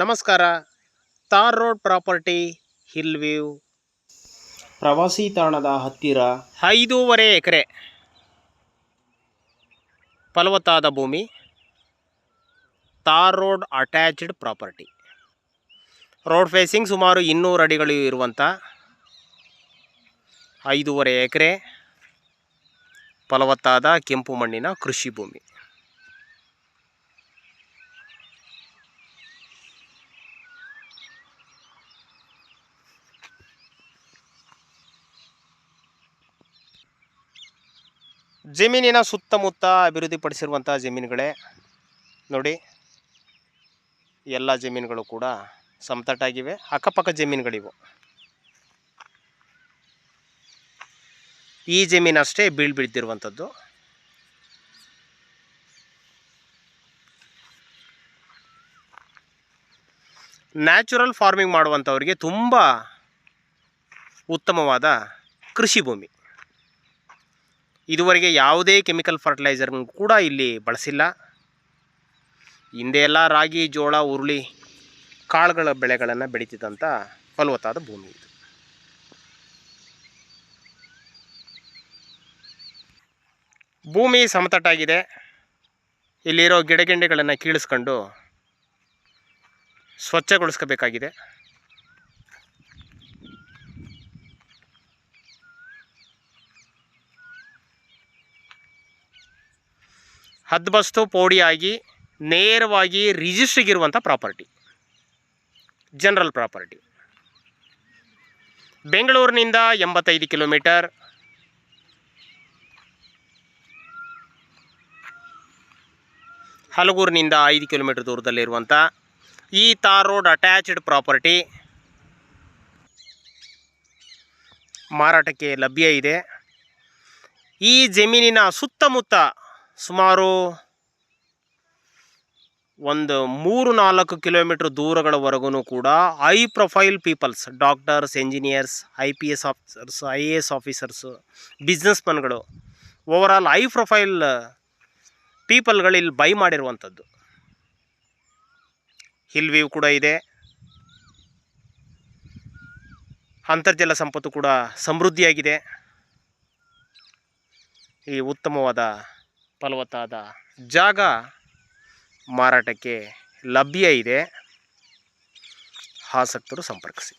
ನಮಸ್ಕಾರ. Tar road property, hill view, ಪ್ರವಾಸಿ ತಾಣದ ಹತ್ತಿರ 5.5 ಎಕರೆ ಫಲವತ್ತಾದ ಭೂಮಿ. Tar road attached property. Road facing ಸುಮಾರು 200 ಅಡಿಗಳು ಇರುವಂಥ 5.5 ಎಕರೆ ಫಲವತ್ತಾದ ಕೆಂಪು ಮಣ್ಣಿನ ಕೃಷಿ ಭೂಮಿ. ಜಮೀನಿನ ಸುತ್ತಮುತ್ತ ಅಭಿವೃದ್ಧಿಪಡಿಸಿರುವಂಥ ಜಮೀನುಗಳೇ ನೋಡಿ. ಎಲ್ಲ ಜಮೀನುಗಳು ಕೂಡ ಸಮತಟ್ಟಾಗಿವೆ. ಅಕ್ಕಪಕ್ಕ ಜಮೀನುಗಳಿವು. ಈ ಜಮೀನಷ್ಟೇ ಬೀಳ್ಬಿದ್ದಿರುವಂಥದ್ದು. ನ್ಯಾಚುರಲ್ ಫಾರ್ಮಿಂಗ್ ಮಾಡುವಂಥವ್ರಿಗೆ ತುಂಬ ಉತ್ತಮವಾದ ಕೃಷಿ ಭೂಮಿ. ಇದುವರೆಗೆ ಯಾವುದೇ ಕೆಮಿಕಲ್ ಫರ್ಟಿಲೈಸರ್ನ ಕೂಡ ಇಲ್ಲಿ ಬಳಸಿಲ್ಲ. ಹಿಂದೆ ಎಲ್ಲ ರಾಗಿ, ಜೋಳ, ಹುರುಳಿ, ಕಾಳುಗಳ ಬೆಳೆಗಳನ್ನು ಬೆಳೀತಿದ್ದಂಥ ಫಲವತ್ತಾದ ಭೂಮಿ ಇದು. ಭೂಮಿ ಸಮತಟ್ಟಾಗಿದೆ. ಇಲ್ಲಿರೋ ಗಿಡಗೆಂಡೆಗಳನ್ನು ಕೀಳಿಸ್ಕೊಂಡು ಸ್ವಚ್ಛಗೊಳಿಸ್ಕೋಬೇಕಾಗಿದೆ. ಹದ್ಬಸ್ತು ಪೋಡಿಯಾಗಿ ನೇರವಾಗಿ ರಿಜಿಸ್ಟ್ರಿಗಿರುವಂಥ ಪ್ರಾಪರ್ಟಿ, ಜನರಲ್ ಪ್ರಾಪರ್ಟಿ. ಬೆಂಗಳೂರಿನಿಂದ 85 ಕಿಲೋಮೀಟರ್, ಹಲಗೂರಿನಿಂದ 5 ಕಿಲೋಮೀಟರ್ ದೂರದಲ್ಲಿರುವಂಥ ಈ ತಾರ್ ರೋಡ್ ಅಟ್ಯಾಚ್ಡ್ ಪ್ರಾಪರ್ಟಿ ಮಾರಾಟಕ್ಕೆ ಲಭ್ಯ ಇದೆ. ಈ ಜಮೀನಿನ ಸುತ್ತಮುತ್ತ ಸುಮಾರು ಒಂದು 3-4 ಕಿಲೋಮೀಟರ್ ದೂರಗಳವರೆಗೂ ಕೂಡ high profile peoples, doctors, engineers, IPS officers, IAS officers, ಬಿಸ್ನೆಸ್ಮನ್ಗಳು, ಓವರಾಲ್ ಹೈ ಪ್ರೊಫೈಲ್ ಪೀಪಲ್ಗಳು ಇಲ್ಲಿ ಬೈ ಮಾಡಿರುವಂಥದ್ದು. ಹಿಲ್ ವ್ಯೂ ಕೂಡ ಇದೆ. ಅಂತರ್ಜಲ ಸಂಪತ್ತು ಕೂಡ ಸಮೃದ್ಧಿಯಾಗಿದೆ. ಈ ಉತ್ತಮವಾದ ಫಲವತ್ತಾದ ಜಾಗ ಮಾರಾಟಕ್ಕೆ ಲಭ್ಯ ಇದೆ. ಆಸಕ್ತರು ಸಂಪರ್ಕಿಸಿ.